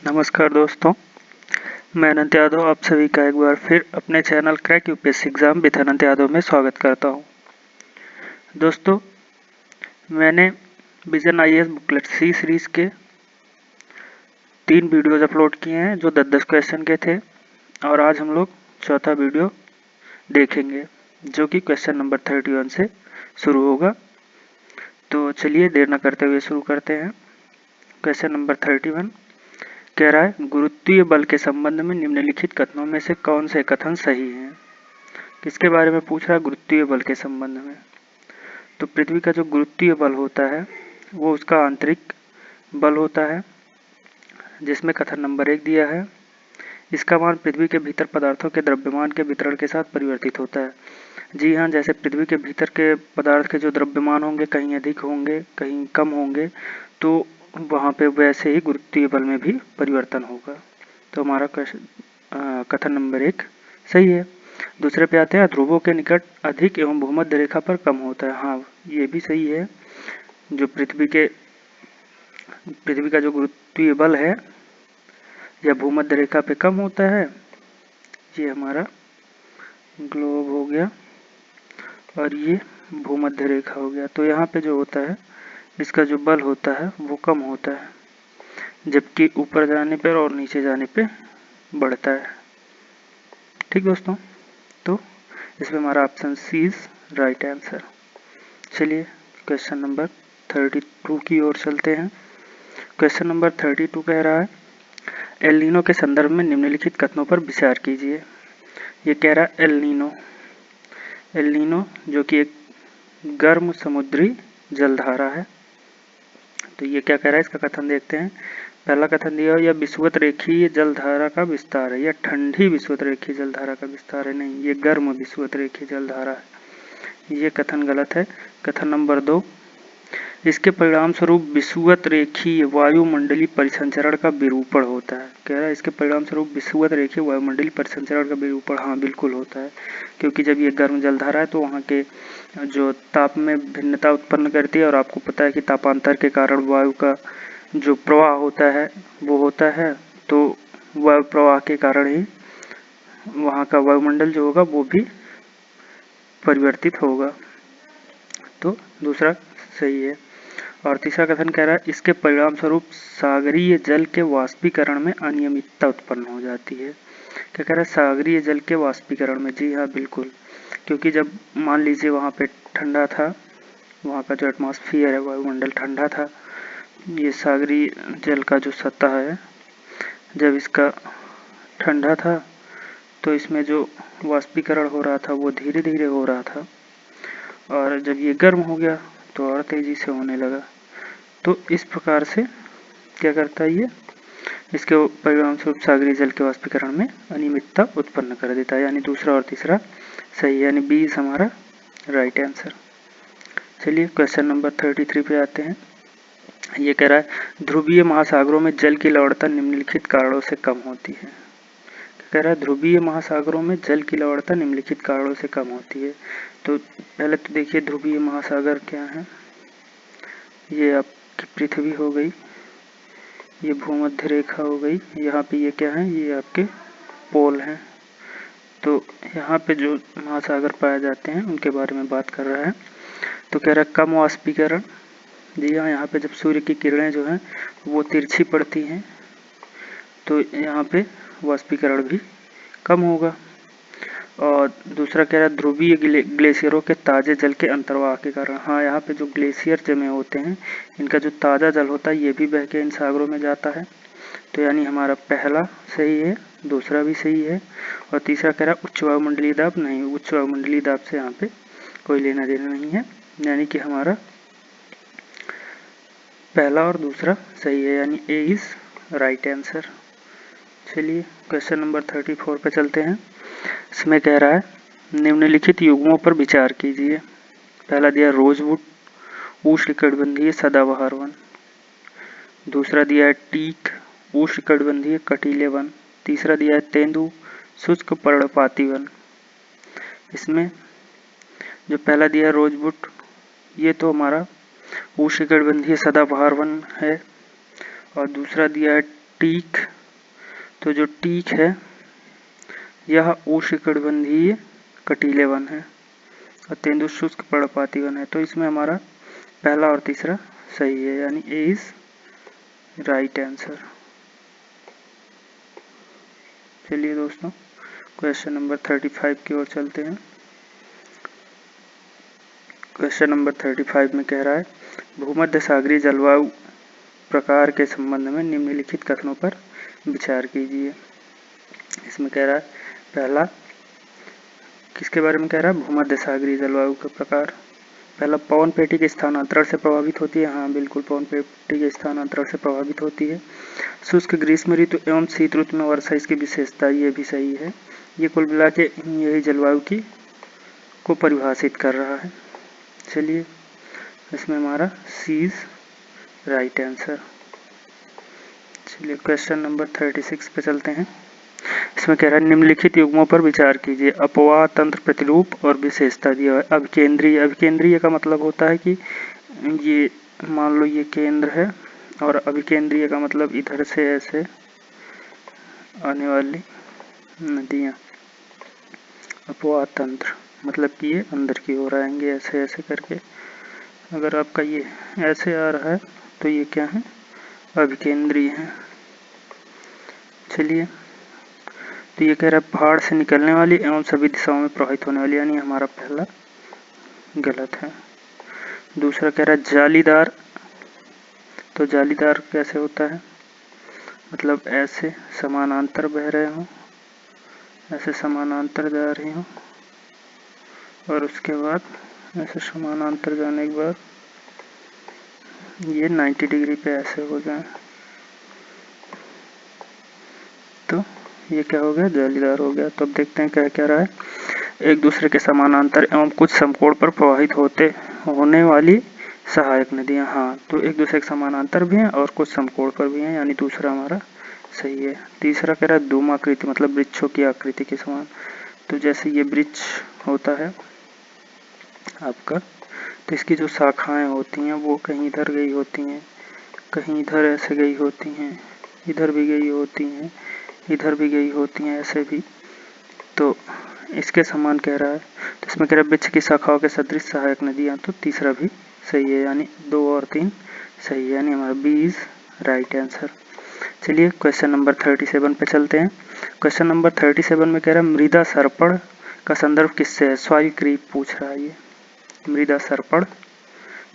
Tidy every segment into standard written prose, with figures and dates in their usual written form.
नमस्कार दोस्तों, मैं अनंत यादव आप सभी का एक बार फिर अपने channel crack UPSC exam with Anant Yadav में स्वागत करता हूं। दोस्तों, मैंने Vision IAS booklet C series के 3 वीडियोज अपलोड किए हैं जो 10-10 क्वेश्चन के थे और आज हम लोग चौथा वीडियो देखेंगे जो कि क्वेश्चन नंबर 31 से शुरू होगा। तो चलिए देर न करते हुए शुरू करते हैं। क्वेश्चन नंबर 31 कह रहा है, गुरुत्वीय बल के संबंध में निम्नलिखित कथनों में से कौन से कथन सही हैं। किसके बारे में पूछ रहा है? गुरुत्वीय बल के संबंध में। तो पृथ्वी का जो गुरुत्वीय बल होता है वो उसका आंतरिक बल होता है, जिसमें कथन नंबर 1 दिया है, इसका मान पृथ्वी के भीतर पदार्थों के द्रव्यमान के वितरण के साथ परिवर्तित होता है। जी हाँ, जैसे पृथ्वी के भीतर के पदार्थ के जो द्रव्यमान होंगे कहीं अधिक होंगे कहीं कम होंगे, तो वहाँ पे वैसे ही गुरुत्वीय बल में भी परिवर्तन होगा। तो हमारा कथन नंबर 1 सही है। दूसरे पे आते हैं, ध्रुवों के निकट अधिक एवं भूमध्य रेखा पर कम होता है। हाँ, ये भी सही है। जो पृथ्वी का जो गुरुत्वीय बल है या भूमध्य रेखा पे कम होता है। ये हमारा ग्लोब हो गया और ये भूमध्य रेखा हो गया। तो यहाँ पे जो होता है इसका जो बल होता है वो कम होता है, जबकि ऊपर जाने पर और नीचे जाने पे बढ़ता है। ठीक दोस्तों, तो इसमें हमारा option C is right answer. चलिए क्वेश्चन नंबर 32 की ओर चलते हैं। क्वेश्चन नंबर 32 कह रहा है, एल नीनो के संदर्भ में निम्नलिखित कथनों पर विचार कीजिए। ये कह रहा है एल नीनो जो कि एक गर्म समुद्री जलधारा है। तो ये क्या कह रहा है, इसका कथन देखते हैं। पहला कथन दिया यह विषुवत रेखीय जलधारा का विस्तार है। यह ठंडी विषुवत रेखीय जलधारा का विस्तार है, नहीं, ये गर्म विषुवत रेखीय जलधारा है। ये कथन गलत है। कथन नंबर 2, इसके परिणाम स्वरूप विषुवत रेखीय वायुमंडलीय परिसंचरण का विरूपण होता है। कह रहा है इसके परिणाम स्वरूप विषुवत रेखीय वायुमंडलीय परिसंचरण का विरूपण, हाँ बिल्कुल होता है, क्योंकि जब ये गर्म जलधारा है तो वहाँ के जो ताप में भिन्नता उत्पन्न करती है और आपको पता है कि तापांतर के कारण वायु का जो प्रवाह होता है वो होता है, तो वायु प्रवाह के कारण ही वहाँ का वायुमंडल जो होगा वो भी परिवर्तित होगा। तो दूसरा सही है। और तीसरा कथन कह रहा है, इसके परिणाम स्वरूप सागरीय जल के वाष्पीकरण में अनियमितता उत्पन्न हो जाती है। क्या कह रहा है, सागरीय जल के वाष्पीकरण में? जी हाँ बिल्कुल, क्योंकि जब मान लीजिए वहाँ पे ठंडा था, वहाँ का जो एटमॉस्फेयर है वायुमंडल ठंडा था, ये सागरीय जल का जो सतह है जब इसका ठंडा था तो इसमें जो वाष्पीकरण हो रहा था वो धीरे धीरे हो रहा था, और जब ये गर्म हो गया तो और तेजी से होने लगा। तो इस प्रकार से क्या करता है, ये इसके परिणाम स्वरूप सागरीय जल के वाष्पीकरण में अनियमितता उत्पन्न कर देता है। यानी दूसरा और तीसरा सही, यानी बी इज हमारा राइट आंसर। चलिए क्वेश्चन नंबर 33 पे आते हैं। ये कह रहा है, ध्रुवीय महासागरों में जल की लवणता निम्नलिखित कारणों से कम होती है। कह रहा है ध्रुवीय महासागरों में जल की लवणता निम्नलिखित कारणों से कम होती है। तो पहले तो देखिए ध्रुवीय महासागर क्या है। ये आपकी पृथ्वी हो गई, ये भूमध्य रेखा हो गई, यहाँ पे ये क्या है, ये आपके पोल हैं। तो यहाँ पे जो महासागर पाए जाते हैं उनके बारे में बात कर रहा है। तो कह रहा है कम वाष्पीकरण। जी हाँ, यहाँ पे जब सूर्य की किरणें जो हैं वो तिरछी पड़ती हैं तो यहाँ पे वाष्पीकरण भी कम होगा। और दूसरा कह रहा है ध्रुवीय ग्लेशियरों के ताजे जल के अंतर्वाह के कारण। हाँ, यहाँ पे जो ग्लेशियर जमे होते हैं इनका जो ताज़ा जल होता है ये भी बह के इन सागरों में जाता है। तो यानी हमारा पहला सही है, दूसरा भी सही है। और तीसरा कह रहा है उच्च वायुमंडलीय दाब, नहीं, उच्च वायुमंडलीय दाब से यहाँ पे कोई लेना देना नहीं है, यानी कि हमारा पहला और दूसरा सही है, यानी ए इज राइट आंसर। चलिए क्वेश्चन नंबर 34 पे चलते हैं। इसमें कह रहा है निम्नलिखित युग्मों पर विचार कीजिए। पहला दिया रोजवुड उष्णकटिबंधीय सदाबहार वन, दूसरा दिया है टीक उष्णकटिबंधीय कटीले वन, तीसरा दिया है तेंदू शुष्क पर्णपाती वन। इसमें जो पहला दिया है रोजवुड, ये तो हमारा उष्णकटिबंधीय सदाबहार वन है, और दूसरा दिया है टीक, तो जो टीक है यह उष्णकटिबंधीय कटीले वन है और तेंदु शुष्क पर्णपाती वन है। तो इसमें हमारा पहला और तीसरा सही है, यानी ए इज राइट आंसर। चलिए दोस्तों क्वेश्चन नंबर 35 की ओर चलते हैं। क्वेश्चन नंबर 35 में कह रहा है भूमध्य सागरीय जलवायु प्रकार के संबंध में निम्नलिखित कथनों पर विचार कीजिए। इसमें कह रहा है पहला, किसके बारे में कह रहा है? भूमध्य सागरीय जलवायु का प्रकार। पहला, पवन पेटी के स्थानांतरण से प्रभावित होती है। हाँ बिल्कुल, पवन पेटी के स्थानांतरण से प्रभावित होती है। शुष्क ग्रीष्म ऋतु एवं शीत ऋतु में वर्षा इसकी विशेषता, ये भी सही है। ये कुल मिला के यही जलवायु की को परिभाषित कर रहा है। चलिए इसमें हमारा सी इज राइट आंसर। चलिए क्वेश्चन नंबर 36 पे चलते हैं। इसमें कह रहा है निम्नलिखित युग्मों पर विचार कीजिए। अपवाह, तंत्र, प्रतिरूप और विशेषता दिया है। अभिकेंद्रीय, अभिकेंद्रीय का मतलब होता है कि ये मान लो ये केंद्र है और अभिकेंद्रीय का मतलब इधर से ऐसे आने वाली नदियाँ। अपवाह तंत्र मतलब कि ये अंदर की ओर आएंगे ऐसे ऐसे करके। अगर आपका ये ऐसे आ रहा है तो ये क्या है? अभिकेंद्रीय है। चलिए तो ये कह रहा है पहाड़ से निकलने वाली एवं सभी दिशाओं में प्रवाहित होने वाली, यानी हमारा पहला गलत है। दूसरा कह रहा है जालीदार, तो जालीदार कैसे होता है? मतलब ऐसे समानांतर बह रहे हो, ऐसे समानांतर जा रही हो और उसके बाद ऐसे समानांतर जाने के बाद ये 90 डिग्री पे ऐसे हो जाए, तो ये क्या हो गया? जालीदार हो गया। तो अब देखते हैं क्या कह रहा है। एक दूसरे के समानांतर एवं कुछ समकोण पर प्रवाहित होने वाली सहायक नदियां। हाँ, तो एक दूसरे के समानांतर भी हैं और कुछ समकोण पर भी हैं, यानी दूसरा हमारा सही है। तीसरा कह रहा है धूमाकृति, मतलब वृक्षों की आकृति के समान। तो जैसे ये वृक्ष होता है आपका, तो इसकी जो शाखाएं होती हैं वो कहीं इधर गई होती हैं, कहीं इधर ऐसे गई होती हैं, इधर भी गई होती हैं, इधर भी गई होती हैं, ऐसे भी। तो इसके समान कह रहा है। तो इसमें कह रहा है वृक्ष की शाखाओं के सदृश सहायक नदियां, तो तीसरा भी सही है, यानी 2 और 3 सही है, यानी हमारा बी इज राइट आंसर। चलिए क्वेश्चन नंबर 37 पे चलते हैं। क्वेश्चन नंबर 37 में कह रहा है मृदा सर्पण का संदर्भ किससे है? सॉइल क्रीप पूछ रहा है। ये मृदा सर्पण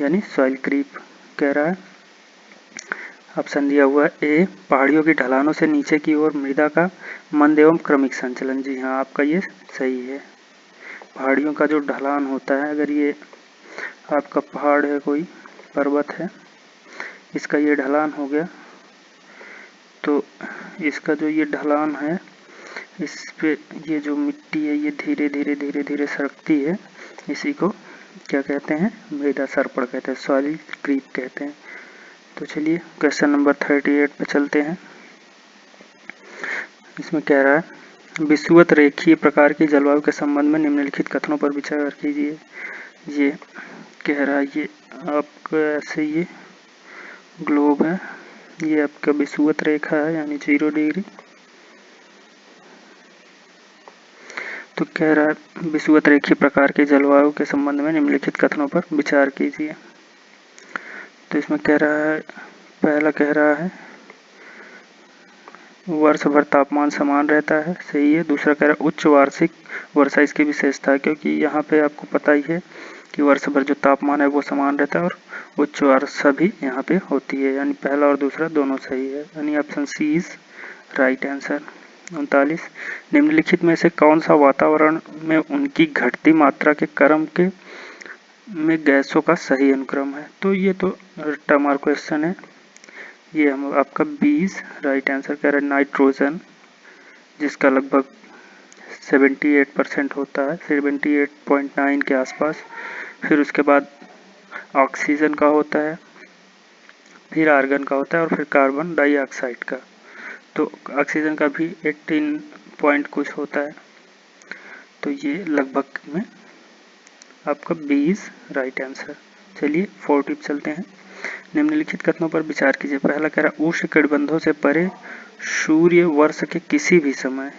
यानी सॉइल क्रीप कह रहा है। ऑप्शन दिया हुआ है ए, पहाड़ियों की ढलानों से नीचे की ओर मृदा का मंद एवं क्रमिक संचलन। जी हाँ, आपका ये सही है। पहाड़ियों का जो ढलान होता है, अगर ये आपका पहाड़ है, कोई पर्वत है, इसका ये ढलान हो गया, तो इसका जो ये ढलान है, इस पे ये जो मिट्टी है ये धीरे धीरे धीरे धीरे सरकती है। इसी को क्या कहते हैं? मृदा सर्पण कहते हैं, सॉइल क्रीप कहते हैं। तो चलिए क्वेश्चन नंबर 38 पे चलते हैं। इसमें कह रहा है विषुवत रेखीय प्रकार की जलवायु के संबंध में निम्नलिखित कथनों पर विचार कीजिए। ये कह रहा है ये आपका ऐसे ये ग्लोब है, ये आपका विषुवत रेखा है, यानी 0 डिग्री। तो कह रहा है विषुवत रेखीय प्रकार की जलवायु के संबंध में निम्नलिखित कथनों पर विचार कीजिए। तो इसमें कह रहा है पहला कह रहा है वर्ष भर तापमान समान रहता है, सही है। दूसरा कह रहा है उच्च वार्षिक वर्षा इसकी विशेषता है, क्योंकि यहाँ पे आपको पता ही है कि वर्ष भर जो तापमान है वो समान रहता है और उच्च वर्षा भी यहाँ पे होती है, यानी पहला और दूसरा दोनों सही है, यानी option C is right answer. 39, निम्नलिखित में से कौन सा वातावरण में उनकी घटती मात्रा के क्रम के में गैसों का सही अनुक्रम है? तो ये तो रट्टा मार क्वेश्चन है। ये हम आपका 20 राइट आंसर कह रहा है नाइट्रोजन, जिसका लगभग 78% होता है, 78.9 के आसपास। फिर उसके बाद ऑक्सीजन का होता है, फिर आर्गन का होता है और फिर कार्बन डाइऑक्साइड का। तो ऑक्सीजन का भी 18 पॉइंट कुछ होता है। तो ये लगभग में आपका 20 राइट आंसर। चलिए 40 चलते हैं। निम्नलिखित कथनों पर विचार कीजिए। पहला कह रहा उष्णकटिबंधों से परे सूर्य वर्ष के किसी भी समय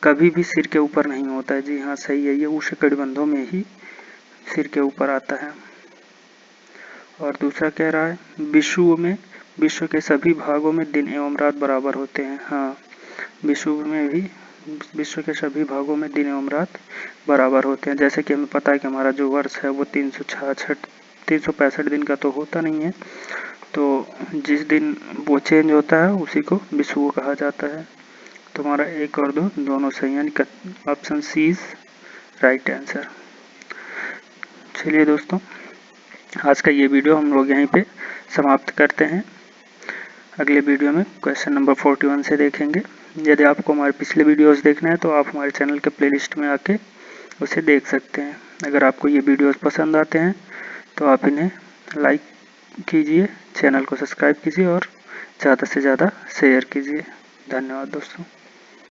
कभी भी सिर के ऊपर नहीं होता है। जी हाँ, सही है, ये उष्णकटिबंधों में ही सिर के ऊपर आता है। और दूसरा कह रहा है विश्व के सभी भागों में दिन एवं रात बराबर होते हैं। हाँ, विश्व के सभी भागों में दिन एवं रात बराबर होते हैं। जैसे कि हमें पता है कि हमारा जो वर्ष है वो 365 दिन का तो होता नहीं है, तो जिस दिन वो चेंज होता है उसी को विषुव कहा जाता है। तो हमारा 1 और 2 दोनों सही, यानी option C is right answer. चलिए दोस्तों, आज का ये वीडियो हम लोग यहीं पे समाप्त करते हैं। अगले वीडियो में क्वेश्चन नंबर 41 से देखेंगे। यदि आपको हमारे पिछले वीडियोस देखना है तो आप हमारे चैनल के प्लेलिस्ट में आके उसे देख सकते हैं। अगर आपको ये वीडियोस पसंद आते हैं तो आप इन्हें लाइक कीजिए, चैनल को सब्सक्राइब कीजिए और ज़्यादा से ज़्यादा शेयर कीजिए। धन्यवाद दोस्तों।